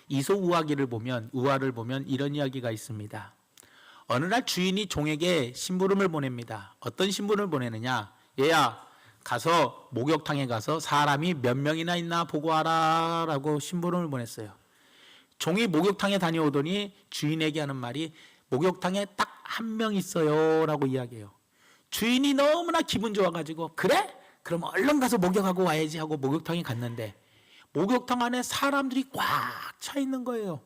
이소우화기를 보면 우화를 보면 이런 이야기가 있습니다. 어느 날 주인이 종에게 심부름을 보냅니다. 어떤 심부름을 보내느냐? 얘야, 가서 목욕탕에 가서 사람이 몇 명이나 있나 보고 와라 라고 심부름을 보냈어요. 종이 목욕탕에 다녀오더니 주인에게 하는 말이 목욕탕에 딱 한 명 있어요 라고 이야기해요. 주인이 너무나 기분 좋아가지고 그래? 그럼 얼른 가서 목욕하고 와야지 하고 목욕탕에 갔는데 목욕탕 안에 사람들이 꽉 차 있는 거예요.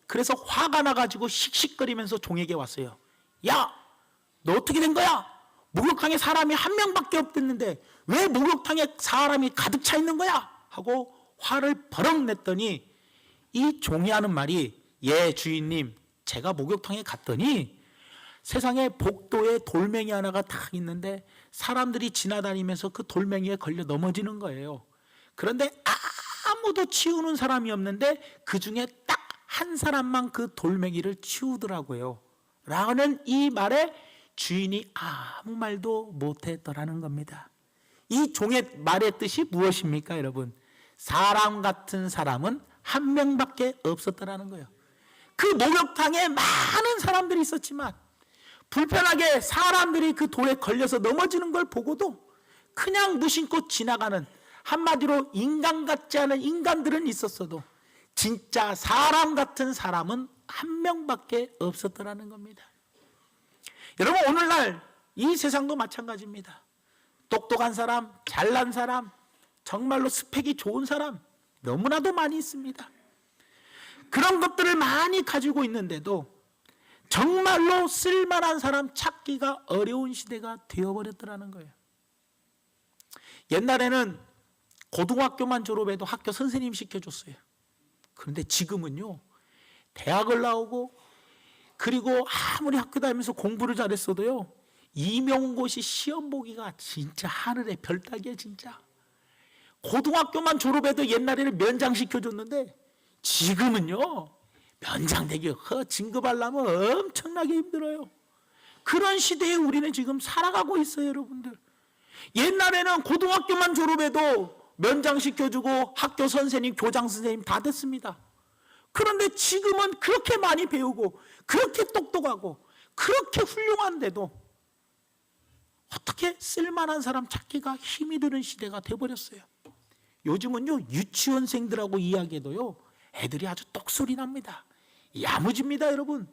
그래서 화가 나가지고 씩씩거리면서 종에게 왔어요. 야, 너 어떻게 된 거야? 목욕탕에 사람이 한 명밖에 없댔는데 왜 목욕탕에 사람이 가득 차 있는 거야? 하고 화를 버럭 냈더니 이 종이 하는 말이 예 주인님, 제가 목욕탕에 갔더니 세상에 복도에 돌멩이 하나가 딱 있는데 사람들이 지나다니면서 그 돌멩이에 걸려 넘어지는 거예요. 그런데 아무도 치우는 사람이 없는데 그 중에 딱 한 사람만 그 돌멩이를 치우더라고요. 라는 이 말에 주인이 아무 말도 못했더라는 겁니다. 이 종의 말의 뜻이 무엇입니까, 여러분? 사람 같은 사람은 한 명밖에 없었더라는 거예요. 그 목욕탕에 많은 사람들이 있었지만 불편하게 사람들이 그 돌에 걸려서 넘어지는 걸 보고도 그냥 무심코 지나가는, 한마디로 인간 같지 않은 인간들은 있었어도 진짜 사람 같은 사람은 한 명밖에 없었더라는 겁니다. 여러분, 오늘날 이 세상도 마찬가지입니다. 똑똑한 사람, 잘난 사람, 정말로 스펙이 좋은 사람 너무나도 많이 있습니다. 그런 것들을 많이 가지고 있는데도 정말로 쓸만한 사람 찾기가 어려운 시대가 되어버렸더라는 거예요. 옛날에는 고등학교만 졸업해도 학교 선생님 시켜줬어요. 그런데 지금은요, 대학을 나오고 그리고 아무리 학교 다니면서 공부를 잘했어도요, 임용고시 시험 보기가 진짜 하늘의 별 따기야. 진짜 고등학교만 졸업해도 옛날에는 면장 시켜줬는데 지금은요, 면장되기 진급하려면 엄청나게 힘들어요. 그런 시대에 우리는 지금 살아가고 있어요, 여러분들. 옛날에는 고등학교만 졸업해도 면장 시켜주고 학교 선생님, 교장 선생님 다 됐습니다. 그런데 지금은 그렇게 많이 배우고 그렇게 똑똑하고 그렇게 훌륭한데도 어떻게 쓸만한 사람 찾기가 힘이 드는 시대가 돼버렸어요. 요즘은요, 유치원생들하고 이야기해도요, 애들이 아주 똑소리 납니다. 야무집니다, 여러분.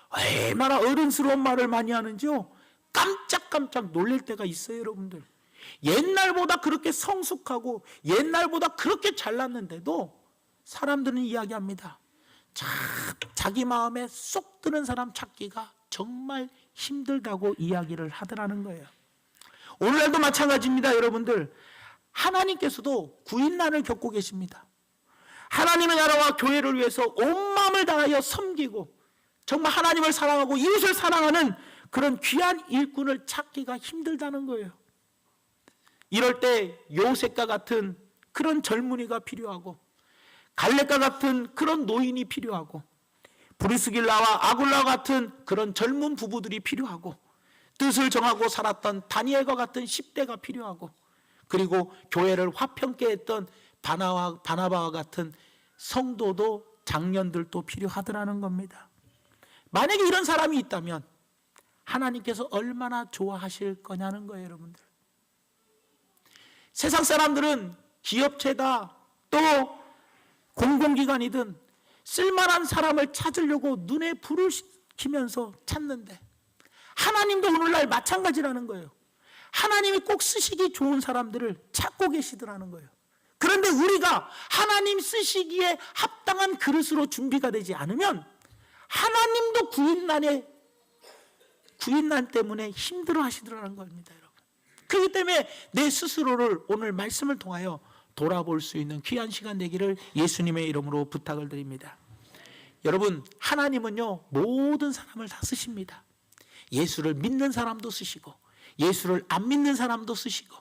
얼마나 어른스러운 말을 많이 하는지요, 깜짝깜짝 놀랄 때가 있어요, 여러분들. 옛날보다 그렇게 성숙하고 옛날보다 그렇게 잘났는데도 사람들은 이야기합니다. 자기 마음에 쏙 드는 사람 찾기가 정말 힘들다고 이야기를 하더라는 거예요. 오늘날도 마찬가지입니다, 여러분들. 하나님께서도 구인난을 겪고 계십니다. 하나님의 나라와 교회를 위해서 온 마음을 다하여 섬기고 정말 하나님을 사랑하고 이웃을 사랑하는 그런 귀한 일꾼을 찾기가 힘들다는 거예요. 이럴 때 요셉과 같은 그런 젊은이가 필요하고 갈렙과 같은 그런 노인이 필요하고 브리스길라와 아굴라와 같은 그런 젊은 부부들이 필요하고 뜻을 정하고 살았던 다니엘과 같은 10대가 필요하고 그리고 교회를 화평케 했던 바나바와 같은 성도도 장년들도 필요하더라는 겁니다. 만약에 이런 사람이 있다면 하나님께서 얼마나 좋아하실 거냐는 거예요, 여러분들. 세상 사람들은 기업체다 또 공공기관이든 쓸만한 사람을 찾으려고 눈에 불을 켜면서 찾는데 하나님도 오늘날 마찬가지라는 거예요. 하나님이 꼭 쓰시기 좋은 사람들을 찾고 계시더라는 거예요. 그런데 우리가 하나님 쓰시기에 합당한 그릇으로 준비가 되지 않으면 하나님도 구인난 때문에 힘들어 하시더라는 겁니다, 여러분. 그렇기 때문에 내 스스로를 오늘 말씀을 통하여 돌아볼 수 있는 귀한 시간 되기를 예수님의 이름으로 부탁을 드립니다. 여러분, 하나님은요, 모든 사람을 다 쓰십니다. 예수를 믿는 사람도 쓰시고 예수를 안 믿는 사람도 쓰시고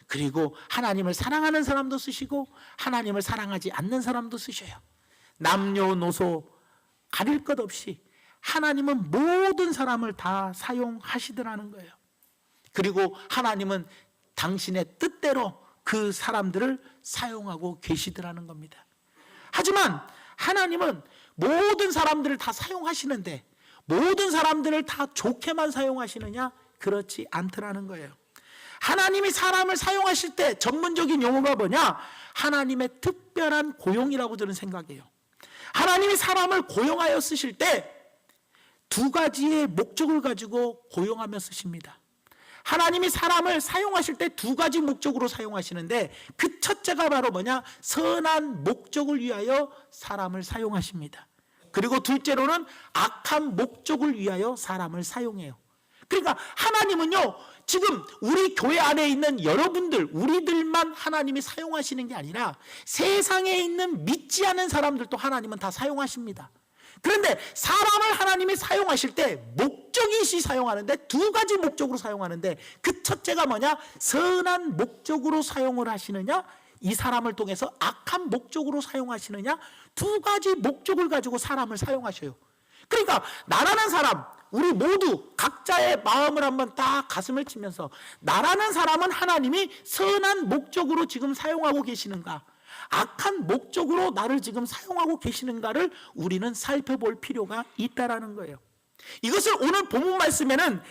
그리고 하나님을 사랑하는 사람도 쓰시고 하나님을 사랑하지 않는 사람도 쓰셔요. 남녀노소 가릴 것 없이 하나님은 모든 사람을 다 사용하시더라는 거예요. 그리고 하나님은 당신의 뜻대로 그 사람들을 사용하고 계시더라는 겁니다. 하지만 하나님은 모든 사람들을 다 사용하시는데 모든 사람들을 다 좋게만 사용하시느냐? 그렇지 않더라는 거예요. 하나님이 사람을 사용하실 때 전문적인 용어가 뭐냐? 하나님의 특별한 고용이라고 저는 생각해요. 하나님이 사람을 고용하여 쓰실 때 두 가지의 목적을 가지고 고용하며 쓰십니다. 하나님이 사람을 사용하실 때 두 가지 목적으로 사용하시는데 그 첫째가 바로 뭐냐? 선한 목적을 위하여 사람을 사용하십니다. 그리고 둘째로는 악한 목적을 위하여 사람을 사용해요. 그러니까 하나님은요, 지금 우리 교회 안에 있는 여러분들, 우리들만 하나님이 사용하시는 게 아니라 세상에 있는 믿지 않는 사람들도 하나님은 다 사용하십니다. 그런데 사람을 하나님이 사용하실 때 목적이 있이 사용하는데 두 가지 목적으로 사용하는데 그 첫째가 뭐냐? 선한 목적으로 사용을 하시느냐? 이 사람을 통해서 악한 목적으로 사용하시느냐? 두 가지 목적을 가지고 사람을 사용하셔요. 그러니까 나라는 사람, 우리 모두 각자의 마음을 한번 딱 가슴을 치면서 나라는 사람은 하나님이 선한 목적으로 지금 사용하고 계시는가? 악한 목적으로 나를 지금 사용하고 계시는가를 우리는 살펴볼 필요가 있다라는 거예요. 이것을 오늘 본문 말씀에는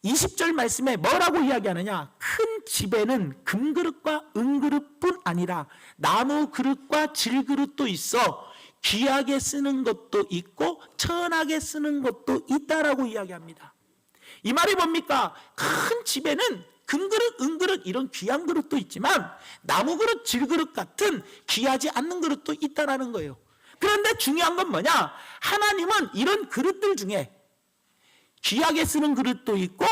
20절 말씀에 뭐라고 이야기하느냐? 큰 집에는 금그릇과 은그릇뿐 아니라 나무 그릇과 질그릇도 있어 귀하게 쓰는 것도 있고 천하게 쓰는 것도 있다라고 이야기합니다. 이 말이 뭡니까? 큰 집에는 금그릇, 은그릇 이런 귀한 그릇도 있지만 나무 그릇, 질그릇 같은 귀하지 않는 그릇도 있다라는 거예요. 그런데 중요한 건 뭐냐? 하나님은 이런 그릇들 중에 귀하게 쓰는 그릇도 있고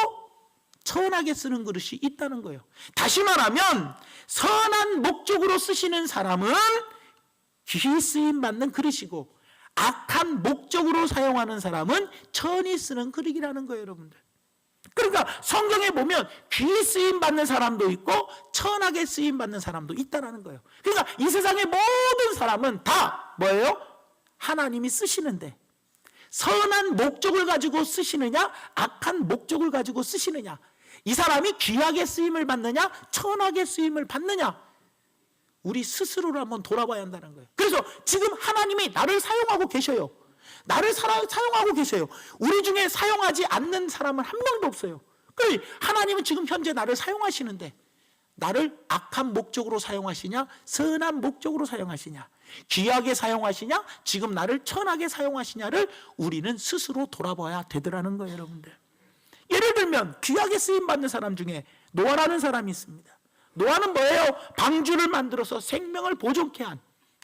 천하게 쓰는 그릇이 있다는 거예요. 다시 말하면 선한 목적으로 쓰시는 사람은 귀히 쓰임 받는 그릇이고 악한 목적으로 사용하는 사람은 천히 쓰는 그릇이라는 거예요, 여러분들. 그러니까 성경에 보면 귀히 쓰임 받는 사람도 있고 천하게 쓰임 받는 사람도 있다는 거예요. 그러니까 이 세상의 모든 사람은 다 뭐예요? 하나님이 쓰시는데 선한 목적을 가지고 쓰시느냐 악한 목적을 가지고 쓰시느냐, 이 사람이 귀하게 쓰임을 받느냐 천하게 쓰임을 받느냐, 우리 스스로를 한번 돌아봐야 한다는 거예요. 그래서 지금 하나님이 나를 사용하고 계셔요. 나를 사용하고 계세요. 우리 중에 사용하지 않는 사람은 한 명도 없어요. 그러니 하나님은 지금 현재 나를 사용하시는데 나를 악한 목적으로 사용하시냐 선한 목적으로 사용하시냐, 귀하게 사용하시냐 지금 나를 천하게 사용하시냐를 우리는 스스로 돌아봐야 되더라는 거예요, 여러분들. 예를 들면 귀하게 쓰임받는 사람 중에 노아라는 사람이 있습니다. 노아는 뭐예요? 방주를 만들어서 생명을 보존케 한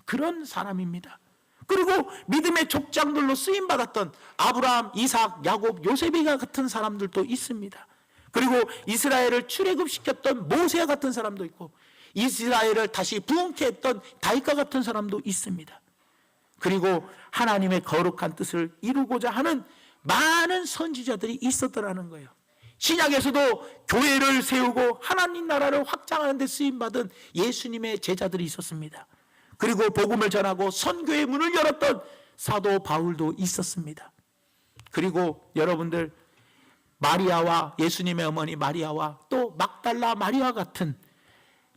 그런 사람입니다. 그리고 믿음의 족장들로 쓰임받았던 아브라함, 이삭, 야곱, 요셉이 같은 사람들도 있습니다. 그리고 이스라엘을 출애굽시켰던 모세 같은 사람도 있고 이스라엘을 다시 부흥케 했던 다윗과 같은 사람도 있습니다. 그리고 하나님의 거룩한 뜻을 이루고자 하는 많은 선지자들이 있었더라는 거예요. 신약에서도 교회를 세우고 하나님 나라를 확장하는 데 쓰임받은 예수님의 제자들이 있었습니다. 그리고 복음을 전하고 선교의 문을 열었던 사도 바울도 있었습니다. 그리고 여러분들 마리아와 예수님의 어머니 마리아와 또 막달라 마리아 같은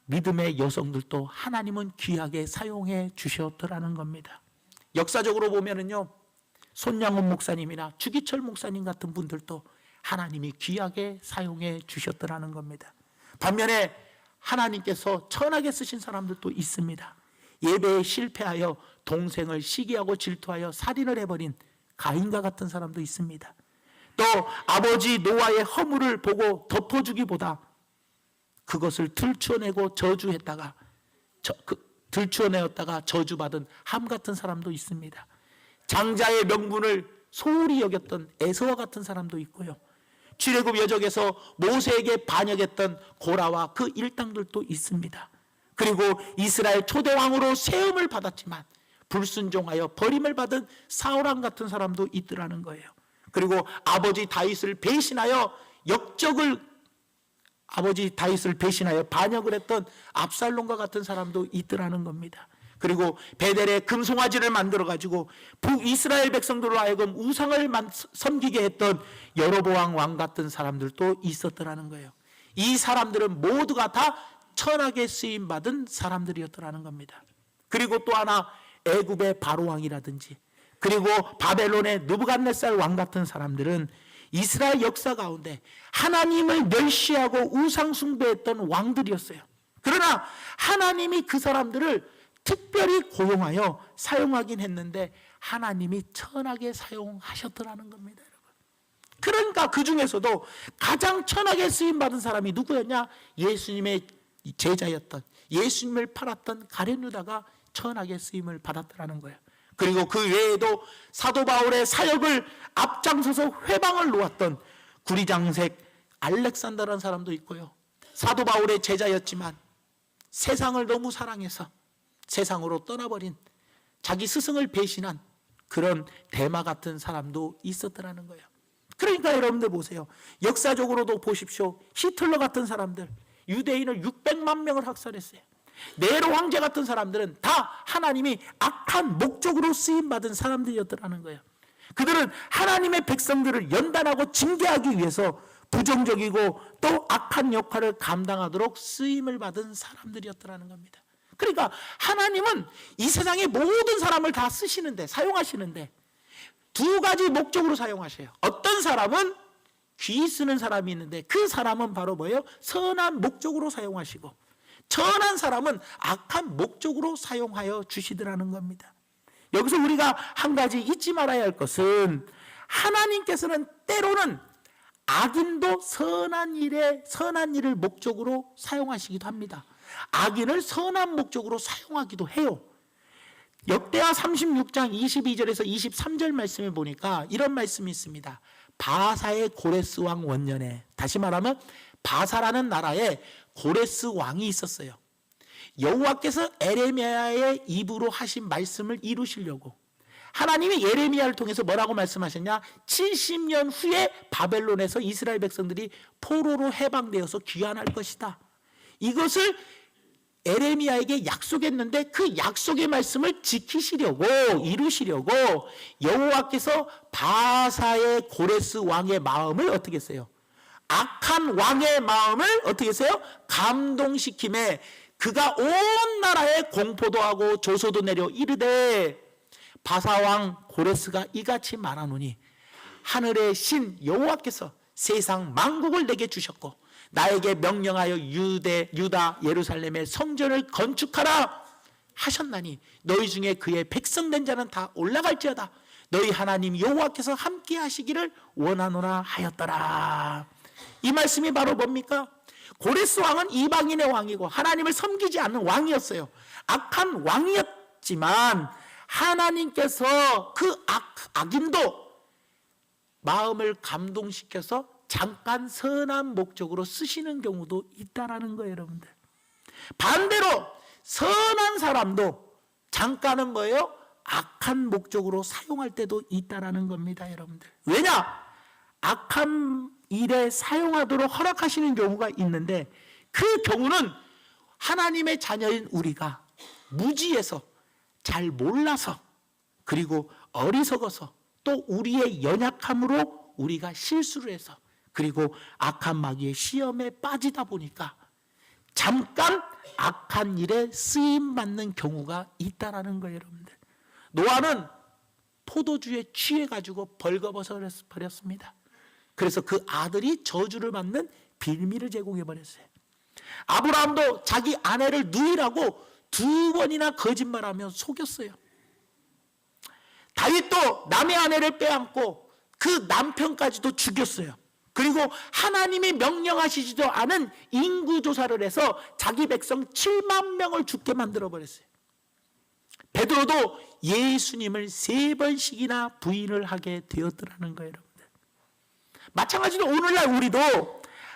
믿음의 여성들도 하나님은 귀하게 사용해 주셨더라는 겁니다. 역사적으로 보면은요, 손양훈 목사님이나 주기철 목사님 같은 분들도 하나님이 귀하게 사용해 주셨더라는 겁니다. 반면에 하나님께서 천하게 쓰신 사람들도 있습니다. 예배에 실패하여 동생을 시기하고 질투하여 살인을 해버린 가인과 같은 사람도 있습니다. 또 아버지 노아의 허물을 보고 덮어주기보다 그것을 들추어내고 저주했다가 들추어내었다가 저주받은 함 같은 사람도 있습니다. 장자의 명분을 소홀히 여겼던 에서와 같은 사람도 있고요. 출애굽 여정에서 모세에게 반역했던 고라와 그 일당들도 있습니다. 그리고 이스라엘 초대왕으로 세움을 받았지만 불순종하여 버림을 받은 사울왕 같은 사람도 있더라는 거예요. 그리고 아버지 다윗을 배신하여 반역을 했던 압살롬과 같은 사람도 있더라는 겁니다. 그리고 베델에 금송아지를 만들어 가지고 북이스라엘 백성들로 하여금 우상을 섬기게 했던 여로보암 왕 같은 사람들도 있었더라는 거예요. 이 사람들은 모두가 다 천하게 쓰임받은 사람들이었더라는 겁니다. 그리고 또 하나 애굽의 바로 왕이라든지 그리고 바벨론의 느부갓네살 왕 같은 사람들은 이스라엘 역사 가운데 하나님을 멸시하고 우상 숭배했던 왕들이었어요. 그러나 하나님이 그 사람들을 특별히 고용하여 사용하긴 했는데 하나님이 천하게 사용하셨더라는 겁니다, 여러분. 그러니까 그 중에서도 가장 천하게 쓰임받은 사람이 누구였냐? 예수님의 제자였던, 예수님을 팔았던 가룟 유다가 천하게 쓰임을 받았더라는 거예요. 그리고 그 외에도 사도 바울의 사역을 앞장서서 회방을 놓았던 구리장색 알렉산더라는 사람도 있고요. 사도 바울의 제자였지만 세상을 너무 사랑해서 세상으로 떠나버린, 자기 스승을 배신한 그런 데마 같은 사람도 있었더라는 거예요. 그러니까 여러분들 보세요. 역사적으로도 보십시오. 히틀러 같은 사람들, 유대인을 600만 명을 학살했어요. 네로 황제 같은 사람들은 다 하나님이 악한 목적으로 쓰임받은 사람들이었더라는 거예요. 그들은 하나님의 백성들을 연단하고 징계하기 위해서 부정적이고 또 악한 역할을 감당하도록 쓰임을 받은 사람들이었더라는 겁니다. 그러니까 하나님은 이 세상의 모든 사람을 다 쓰시는데, 사용하시는데 두 가지 목적으로 사용하셔요. 어떤 사람은 귀 쓰는 사람이 있는데 그 사람은 바로 뭐예요? 선한 목적으로 사용하시고, 천한 사람은 악한 목적으로 사용하여 주시더라는 겁니다. 여기서 우리가 한 가지 잊지 말아야 할 것은, 하나님께서는 때로는 악인도 선한 일을 목적으로 사용하시기도 합니다. 악인을 선한 목적으로 사용하기도 해요. 역대하 36장 22절에서 23절 말씀을 보니까 이런 말씀이 있습니다. 바사의 고레스 왕 원년에, 다시 말하면 바사라는 나라에 고레스 왕이 있었어요. 여호와께서 에레미야의 입으로 하신 말씀을 이루시려고 하나님이 예레미야를 통해서 뭐라고 말씀하셨냐? 70년 후에 바벨론에서 이스라엘 백성들이 포로로 해방되어서 귀환할 것이다. 이것을 에레미야에게 약속했는데 그 약속의 말씀을 지키시려고, 이루시려고 여호와께서 바사의 고레스 왕의 마음을 어떻게 했어요? 악한 왕의 마음을 어떻게 했어요? 감동시킴에 그가 온 나라에 공포도 하고 조소도 내려 이르되, 바사왕 고레스가 이같이 말하노니 하늘의 신 여호와께서 세상 만국을 내게 주셨고 나에게 명령하여 유다 예루살렘의 성전을 건축하라 하셨나니 너희 중에 그의 백성된 자는 다 올라갈지어다. 너희 하나님 여호와께서 함께 하시기를 원하노라 하였더라. 이 말씀이 바로 뭡니까? 고레스 왕은 이방인의 왕이고 하나님을 섬기지 않는 왕이었어요. 악한 왕이었지만 하나님께서 그 악인도 마음을 감동시켜서 잠깐 선한 목적으로 쓰시는 경우도 있다라는 거예요, 여러분들. 반대로 선한 사람도 잠깐은 뭐예요? 악한 목적으로 사용할 때도 있다라는 겁니다, 여러분들. 왜냐? 악한 일에 사용하도록 허락하시는 경우가 있는데 그 경우는 하나님의 자녀인 우리가 무지해서, 잘 몰라서, 그리고 어리석어서, 또 우리의 연약함으로 우리가 실수를 해서, 그리고 악한 마귀의 시험에 빠지다 보니까 잠깐 악한 일에 쓰임받는 경우가 있다라는 거예요, 여러분들. 노아는 포도주에 취해가지고 벌거벗어 버렸습니다. 그래서 그 아들이 저주를 받는 빌미를 제공해 버렸어요. 아브라함도 자기 아내를 누이라고 2번이나 거짓말하며 속였어요. 다윗도 남의 아내를 빼앗고 그 남편까지도 죽였어요. 그리고 하나님이 명령하시지도 않은 인구조사를 해서 자기 백성 7만 명을 죽게 만들어 버렸어요. 베드로도 예수님을 3번씩이나 부인을 하게 되었더라는 거예요, 여러분들. 마찬가지로 오늘날 우리도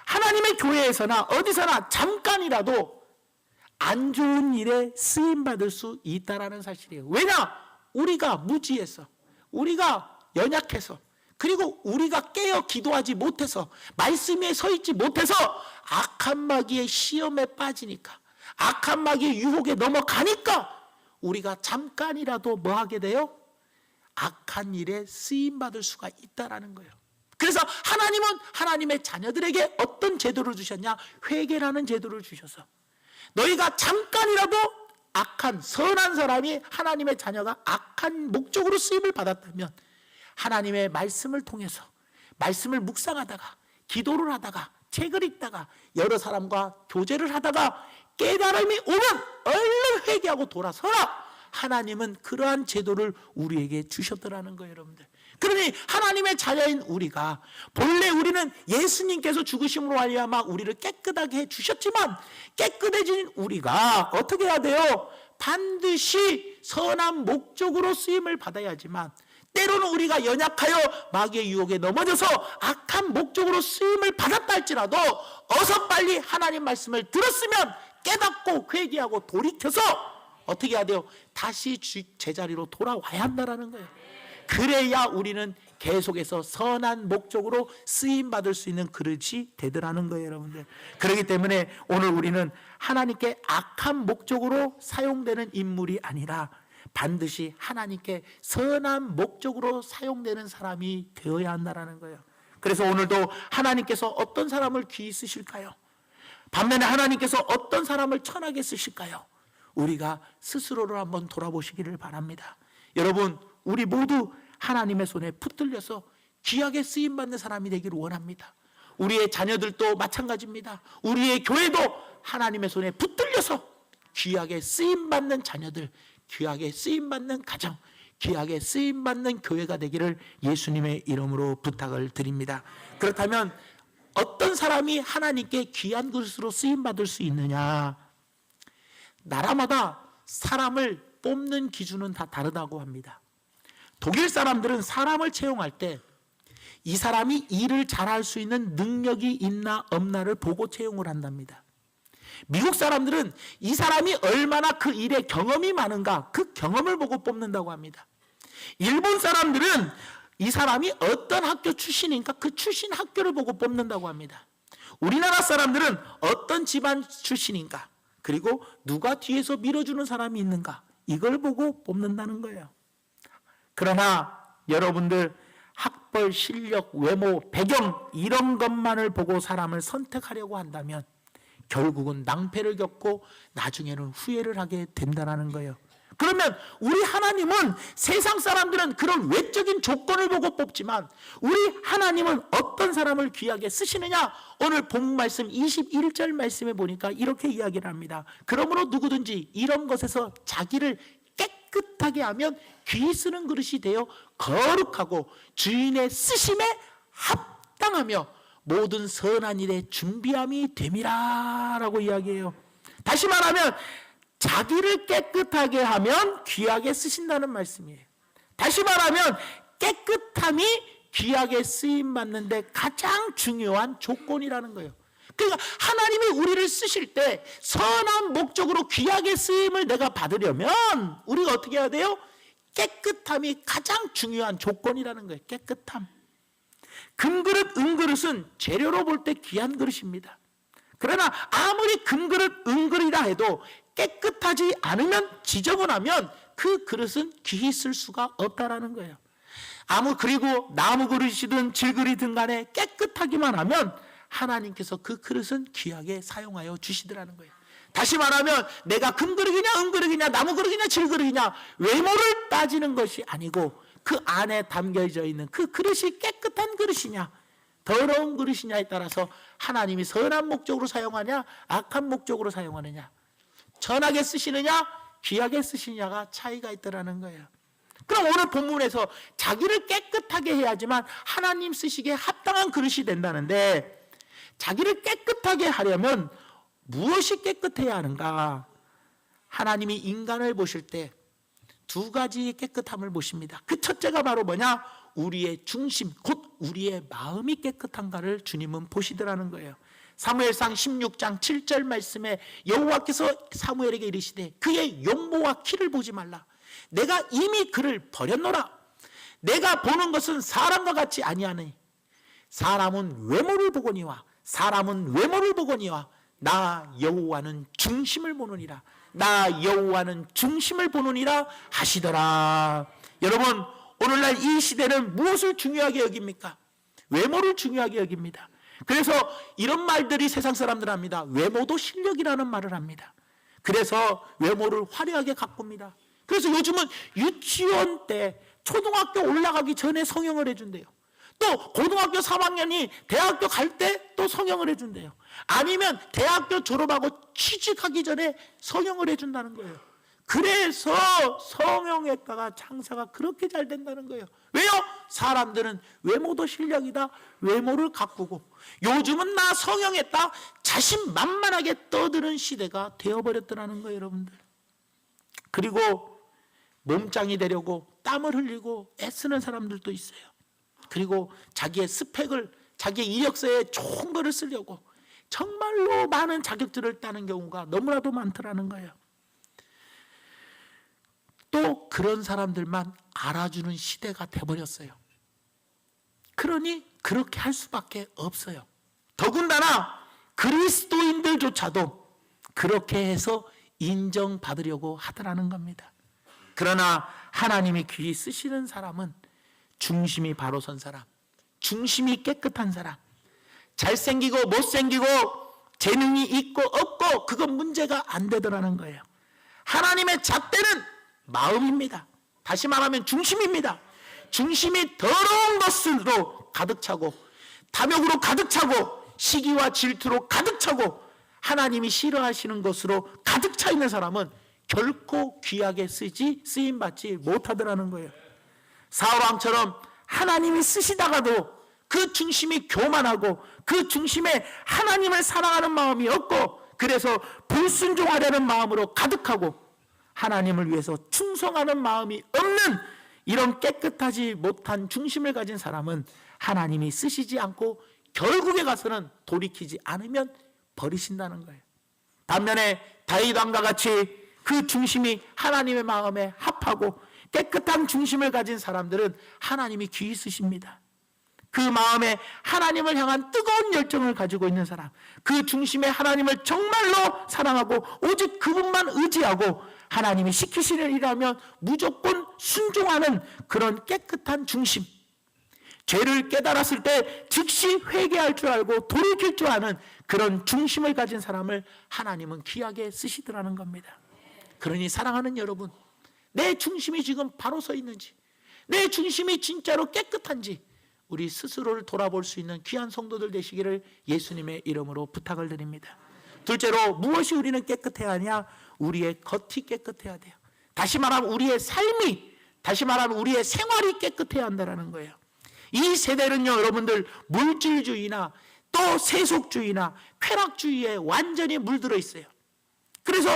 하나님의 교회에서나 어디서나 잠깐이라도 안 좋은 일에 쓰임받을 수 있다는 사실이에요. 왜냐? 우리가 무지해서, 우리가 연약해서, 그리고 우리가 깨어 기도하지 못해서, 말씀 위에 서 있지 못해서 악한 마귀의 시험에 빠지니까, 악한 마귀의 유혹에 넘어가니까 우리가 잠깐이라도 뭐 하게 돼요? 악한 일에 쓰임받을 수가 있다라는 거예요. 그래서 하나님은 하나님의 자녀들에게 어떤 제도를 주셨냐? 회개라는 제도를 주셔서 너희가 잠깐이라도 악한 선한 사람이 하나님의 자녀가 악한 목적으로 쓰임을 받았다면 하나님의 말씀을 통해서 말씀을 묵상하다가 기도를 하다가 책을 읽다가 여러 사람과 교제를 하다가 깨달음이 오면 얼른 회개하고 돌아서라. 하나님은 그러한 제도를 우리에게 주셨더라는 거예요, 여러분들. 그러니 하나님의 자녀인 우리가 본래 우리는 예수님께서 죽으심으로 말미암아 우리를 깨끗하게 해주셨지만 깨끗해진 우리가 어떻게 해야 돼요? 반드시 선한 목적으로 쓰임을 받아야지만 때로는 우리가 연약하여 마귀의 유혹에 넘어져서 악한 목적으로 쓰임을 받았다 할지라도 어서 빨리 하나님 말씀을 들었으면 깨닫고 회개하고 돌이켜서 어떻게 해야 돼요? 다시 제자리로 돌아와야 한다는 거예요. 그래야 우리는 계속해서 선한 목적으로 쓰임받을 수 있는 그릇이 되더라는 거예요, 여러분들. 그렇기 때문에 오늘 우리는 하나님께 악한 목적으로 사용되는 인물이 아니라 반드시 하나님께 선한 목적으로 사용되는 사람이 되어야 한다는 거예요. 그래서 오늘도 하나님께서 어떤 사람을 귀히 쓰실까요? 반면에 하나님께서 어떤 사람을 천하게 쓰실까요? 우리가 스스로를 한번 돌아보시기를 바랍니다. 여러분, 우리 모두 하나님의 손에 붙들려서 귀하게 쓰임받는 사람이 되기를 원합니다. 우리의 자녀들도 마찬가지입니다. 우리의 교회도 하나님의 손에 붙들려서 귀하게 쓰임받는 자녀들, 귀하게 쓰임받는 가정, 귀하게 쓰임받는 교회가 되기를 예수님의 이름으로 부탁을 드립니다. 그렇다면 어떤 사람이 하나님께 귀한 그릇으로 쓰임받을 수 있느냐? 나라마다 사람을 뽑는 기준은 다 다르다고 합니다. 독일 사람들은 사람을 채용할 때 이 사람이 일을 잘할 수 있는 능력이 있나 없나를 보고 채용을 한답니다. 미국 사람들은 이 사람이 얼마나 그 일에 경험이 많은가 그 경험을 보고 뽑는다고 합니다. 일본 사람들은 이 사람이 어떤 학교 출신인가 그 출신 학교를 보고 뽑는다고 합니다. 우리나라 사람들은 어떤 집안 출신인가 그리고 누가 뒤에서 밀어주는 사람이 있는가 이걸 보고 뽑는다는 거예요. 그러나 여러분들 학벌, 실력, 외모, 배경 이런 것만을 보고 사람을 선택하려고 한다면 결국은 낭패를 겪고 나중에는 후회를 하게 된다는 거예요. 그러면 우리 하나님은 세상 사람들은 그런 외적인 조건을 보고 뽑지만 우리 하나님은 어떤 사람을 귀하게 쓰시느냐? 오늘 본문 말씀 21절 말씀에 보니까 이렇게 이야기를 합니다. 그러므로 누구든지 이런 것에서 자기를 깨끗하게 하면 귀히 쓰는 그릇이 되어 거룩하고 주인의 쓰심에 합당하며 모든 선한 일에 준비함이 됨이라 라고 이야기해요. 다시 말하면 자기를 깨끗하게 하면 귀하게 쓰신다는 말씀이에요. 다시 말하면 깨끗함이 귀하게 쓰임받는데 가장 중요한 조건이라는 거예요. 그러니까 하나님이 우리를 쓰실 때 선한 목적으로 귀하게 쓰임을 내가 받으려면 우리가 어떻게 해야 돼요? 깨끗함이 가장 중요한 조건이라는 거예요. 깨끗함. 금그릇, 은그릇은 재료로 볼 때 귀한 그릇입니다. 그러나 아무리 금그릇, 은그릇이라 해도 깨끗하지 않으면 지저분하면 그 그릇은 귀히 쓸 수가 없다라는 거예요. 그리고 나무 그릇이든 질그릇이든 간에 깨끗하기만 하면 하나님께서 그 그릇은 귀하게 사용하여 주시더라는 거예요. 다시 말하면 내가 금그릇이냐 은그릇이냐 나무 그릇이냐 질그릇이냐 외모를 따지는 것이 아니고 그 안에 담겨져 있는 그 그릇이 깨끗한 그릇이냐 더러운 그릇이냐에 따라서 하나님이 선한 목적으로 사용하냐 악한 목적으로 사용하느냐 천하게 쓰시느냐 귀하게 쓰시느냐가 차이가 있더라는 거예요. 그럼 오늘 본문에서 자기를 깨끗하게 해야지만 하나님 쓰시기에 합당한 그릇이 된다는데 자기를 깨끗하게 하려면 무엇이 깨끗해야 하는가? 하나님이 인간을 보실 때 두 가지의 깨끗함을 보십니다. 그 첫째가 바로 뭐냐? 우리의 중심, 곧 우리의 마음이 깨끗한가를 주님은 보시더라는 거예요. 사무엘상 16장 7절 말씀에 여호와께서 사무엘에게 이르시되 그의 용모와 키를 보지 말라. 내가 이미 그를 버렸노라. 내가 보는 것은 사람과 같지 아니하니 사람은 외모를 보거니와 사람은 외모를 보거니와 나 여호와는 중심을 보느니라. 나 여호와는 중심을 보느니라 하시더라. 여러분 오늘날 이 시대는 무엇을 중요하게 여깁니까? 외모를 중요하게 여깁니다. 그래서 이런 말들이 세상 사람들 합니다. 외모도 실력이라는 말을 합니다. 그래서 외모를 화려하게 가꿉니다. 그래서 요즘은 유치원 때 초등학교 올라가기 전에 성형을 해준대요. 또 고등학교 3학년이 대학교 갈 때 또 성형을 해준대요. 아니면 대학교 졸업하고 취직하기 전에 성형을 해준다는 거예요. 그래서 성형외과가 장사가 그렇게 잘 된다는 거예요. 왜요? 사람들은 외모도 실력이다, 외모를 가꾸고, 요즘은 나 성형했다 자신만만하게 떠드는 시대가 되어버렸더라는 거예요, 여러분들. 그리고 몸짱이 되려고 땀을 흘리고 애쓰는 사람들도 있어요. 그리고 자기의 스펙을, 자기의 이력서에 좋은 거를 쓰려고 정말로 많은 자격증을 따는 경우가 너무나도 많더라는 거예요. 또 그런 사람들만 알아주는 시대가 돼버렸어요. 그러니 그렇게 할 수밖에 없어요. 더군다나 그리스도인들조차도 그렇게 해서 인정받으려고 하더라는 겁니다. 그러나 하나님이 귀히 쓰시는 사람은 중심이 바로 선 사람, 중심이 깨끗한 사람, 잘생기고 못생기고 재능이 있고 없고 그건 문제가 안 되더라는 거예요. 하나님의 잣대는 마음입니다. 다시 말하면 중심입니다. 중심이 더러운 것으로 가득 차고, 탐욕으로 가득 차고, 시기와 질투로 가득 차고, 하나님이 싫어하시는 것으로 가득 차 있는 사람은 결코 귀하게 쓰임받지 못하더라는 거예요. 사울왕처럼 하나님이 쓰시다가도 그 중심이 교만하고 그 중심에 하나님을 사랑하는 마음이 없고, 그래서 불순종하려는 마음으로 가득하고 하나님을 위해서 충성하는 마음이 없는 이런 깨끗하지 못한 중심을 가진 사람은 하나님이 쓰시지 않고 결국에 가서는 돌이키지 않으면 버리신다는 거예요. 반면에 다윗 왕과 같이 그 중심이 하나님의 마음에 합하고 깨끗한 중심을 가진 사람들은 하나님이 귀히 쓰십니다. 그 마음에 하나님을 향한 뜨거운 열정을 가지고 있는 사람, 그 중심에 하나님을 정말로 사랑하고 오직 그분만 의지하고 하나님이 시키시는 일이라면 무조건 순종하는 그런 깨끗한 중심, 죄를 깨달았을 때 즉시 회개할 줄 알고 돌이킬 줄 아는 그런 중심을 가진 사람을 하나님은 귀하게 쓰시더라는 겁니다. 그러니 사랑하는 여러분, 내 중심이 지금 바로 서 있는지, 내 중심이 진짜로 깨끗한지 우리 스스로를 돌아볼 수 있는 귀한 성도들 되시기를 예수님의 이름으로 부탁을 드립니다. 둘째로, 무엇이 우리는 깨끗해야 하냐? 우리의 겉이 깨끗해야 돼요. 다시 말하면 우리의 삶이, 다시 말하면 우리의 생활이 깨끗해야 한다는 거예요. 이 세대는요, 여러분들 물질주의나 또 세속주의나 쾌락주의에 완전히 물들어 있어요. 그래서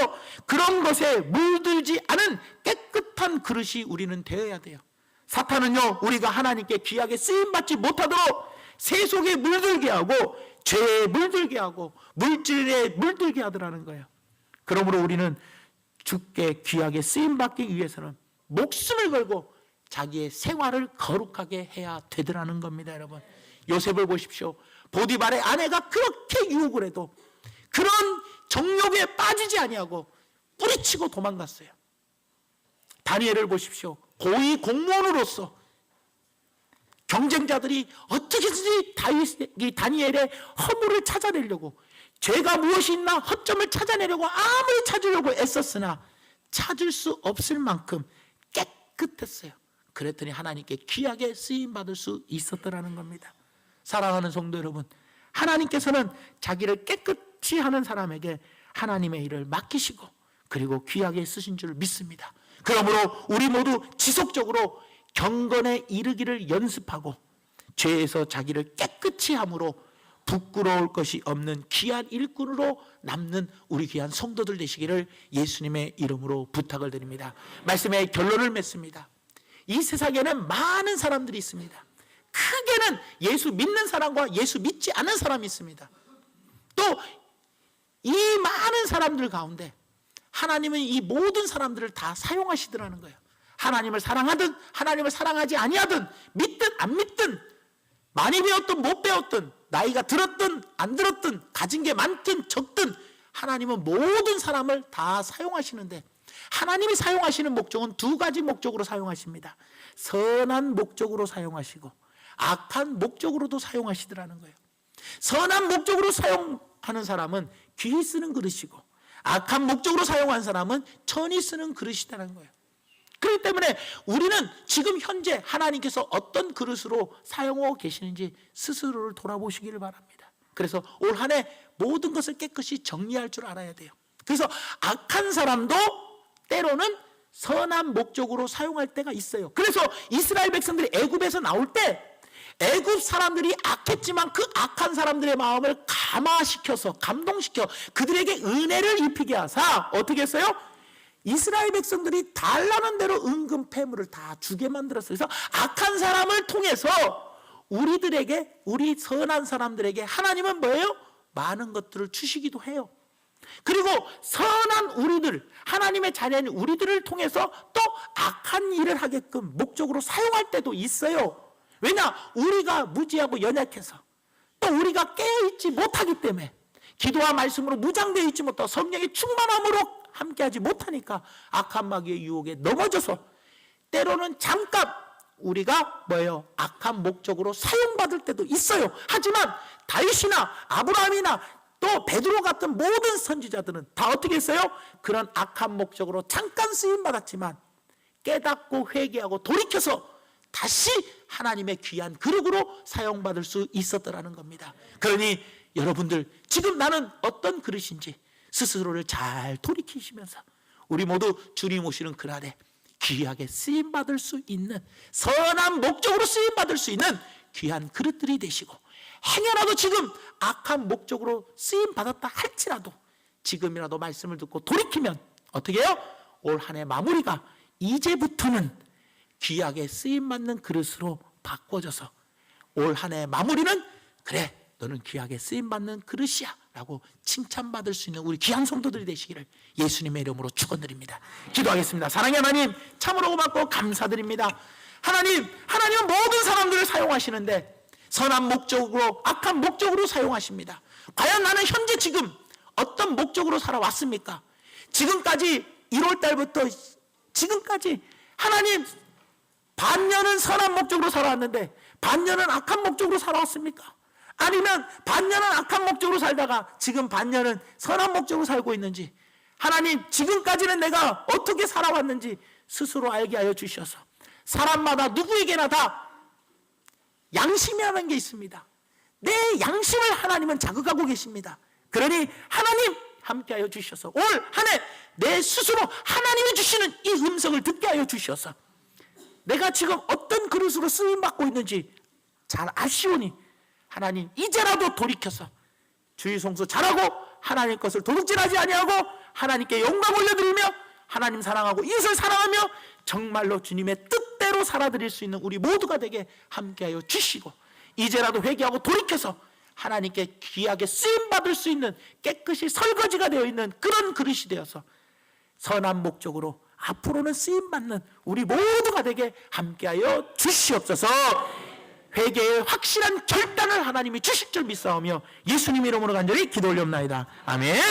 그런 것에 물들지 않은 깨끗한 그릇이 우리는 되어야 돼요. 사탄은요, 우리가 하나님께 귀하게 쓰임받지 못하도록 세속에 물들게 하고 죄에 물들게 하고 물질에 물들게 하더라는 거예요. 그러므로 우리는 주께 귀하게 쓰임받기 위해서는 목숨을 걸고 자기의 생활을 거룩하게 해야 되더라는 겁니다. 여러분, 요셉을 보십시오. 보디발의 아내가 그렇게 유혹을 해도 그런 정욕에 빠지지 아니하고 뿌리치고 도망갔어요. 다니엘을 보십시오. 고위 공무원으로서 경쟁자들이 어떻게든지 다니엘의 허물을 찾아내려고, 죄가 무엇이 있나 허점을 찾아내려고 아무리 찾으려고 애썼으나 찾을 수 없을 만큼 깨끗했어요. 그랬더니 하나님께 귀하게 쓰임받을 수 있었더라는 겁니다. 사랑하는 성도 여러분, 하나님께서는 자기를 깨끗이 하는 사람에게 하나님의 일을 맡기시고 그리고 귀하게 쓰신 줄 믿습니다. 그러므로 우리 모두 지속적으로 경건에 이르기를 연습하고 죄에서 자기를 깨끗이 함으로 부끄러울 것이 없는 귀한 일꾼으로 남는 우리 귀한 성도들 되시기를 예수님의 이름으로 부탁을 드립니다. 말씀의 결론을 맺습니다. 이 세상에는 많은 사람들이 있습니다. 크게는 예수 믿는 사람과 예수 믿지 않는 사람이 있습니다. 또 이 많은 사람들 가운데 하나님은 이 모든 사람들을 다 사용하시더라는 거예요. 하나님을 사랑하든 하나님을 사랑하지 아니하든 믿든 안 믿든 많이 배웠든 못 배웠든 나이가 들었든 안 들었든 가진 게 많든 적든 하나님은 모든 사람을 다 사용하시는데 하나님이 사용하시는 목적은 두 가지 목적으로 사용하십니다. 선한 목적으로 사용하시고 악한 목적으로도 사용하시더라는 거예요. 선한 목적으로 사용하는 사람은 귀히 쓰는 그릇이고 악한 목적으로 사용한 사람은 천이 쓰는 그릇이라는 거예요. 그렇기 때문에 우리는 지금 현재 하나님께서 어떤 그릇으로 사용하고 계시는지 스스로를 돌아보시기를 바랍니다. 그래서 올 한 해 모든 것을 깨끗이 정리할 줄 알아야 돼요. 그래서 악한 사람도 때로는 선한 목적으로 사용할 때가 있어요. 그래서 이스라엘 백성들이 애굽에서 나올 때 애굽 사람들이 악했지만 그 악한 사람들의 마음을 감화시켜서 감동시켜 그들에게 은혜를 입히게 하사 어떻게 했어요? 이스라엘 백성들이 달라는 대로 은금 패물을 다 주게 만들었어요. 그래서 악한 사람을 통해서 우리들에게, 우리 선한 사람들에게 하나님은 뭐예요? 많은 것들을 주시기도 해요. 그리고 선한 우리들, 하나님의 자녀인 우리들을 통해서 또 악한 일을 하게끔 목적으로 사용할 때도 있어요. 왜냐? 우리가 무지하고 연약해서 또 우리가 깨어있지 못하기 때문에 기도와 말씀으로 무장되어 있지 못하고 성령의 충만함으로 함께하지 못하니까 악한 마귀의 유혹에 넘어져서 때로는 잠깐 우리가 뭐예요? 악한 목적으로 사용받을 때도 있어요. 하지만 다윗이나 아브라함이나 또 베드로 같은 모든 선지자들은 다 어떻게 했어요? 그런 악한 목적으로 잠깐 쓰임받았지만 깨닫고 회개하고 돌이켜서 다시 하나님의 귀한 그릇으로 사용받을 수 있었더라는 겁니다. 그러니 여러분들 지금 나는 어떤 그릇인지 스스로를 잘 돌이키시면서 우리 모두 주님 오시는 그날에 귀하게 쓰임받을 수 있는 선한 목적으로 쓰임받을 수 있는 귀한 그릇들이 되시고 행여라도 지금 악한 목적으로 쓰임받았다 할지라도 지금이라도 말씀을 듣고 돌이키면 어떻게 해요? 올 한 해 마무리가 이제부터는 귀하게 쓰임받는 그릇으로 바꿔져서 올 한 해 마무리는 그래 너는 귀하게 쓰임받는 그릇이야 라고 칭찬받을 수 있는 우리 귀한 성도들이 되시기를 예수님의 이름으로 축원드립니다. 기도하겠습니다. 사랑의 하나님 참으로 고맙고 감사드립니다. 하나님은 모든 사람들을 사용하시는데 선한 목적으로 악한 목적으로 사용하십니다. 과연 나는 현재 지금 어떤 목적으로 살아왔습니까? 지금까지 1월 달부터 지금까지 하나님 반년은 선한 목적으로 살아왔는데 반년은 악한 목적으로 살아왔습니까? 아니면 반년은 악한 목적으로 살다가 지금 반년은 선한 목적으로 살고 있는지 하나님 지금까지는 내가 어떻게 살아왔는지 스스로 알게 하여 주셔서 사람마다 누구에게나 다 양심이라는 게 있습니다. 내 양심을 하나님은 자극하고 계십니다. 그러니 하나님 함께하여 주셔서 올 한 해 내 스스로 하나님이 주시는 이 음성을 듣게 하여 주셔서 내가 지금 어떤 그릇으로 쓰임받고 있는지 잘 아시오니 하나님 이제라도 돌이켜서 주의 성수 잘하고 하나님 것을 도둑질하지 아니하고 하나님께 영광 올려드리며 하나님 사랑하고 이웃을 사랑하며 정말로 주님의 뜻대로 살아드릴 수 있는 우리 모두가 되게 함께하여 주시고 이제라도 회개하고 돌이켜서 하나님께 귀하게 쓰임받을 수 있는 깨끗이 설거지가 되어 있는 그런 그릇이 되어서 선한 목적으로 앞으로는 쓰임받는 우리 모두가 되게 함께하여 주시옵소서. 회개의 확실한 결단을 하나님이 주실 줄 믿사오며 예수님 이름으로 간절히 기도 올려옵나이다. 아멘.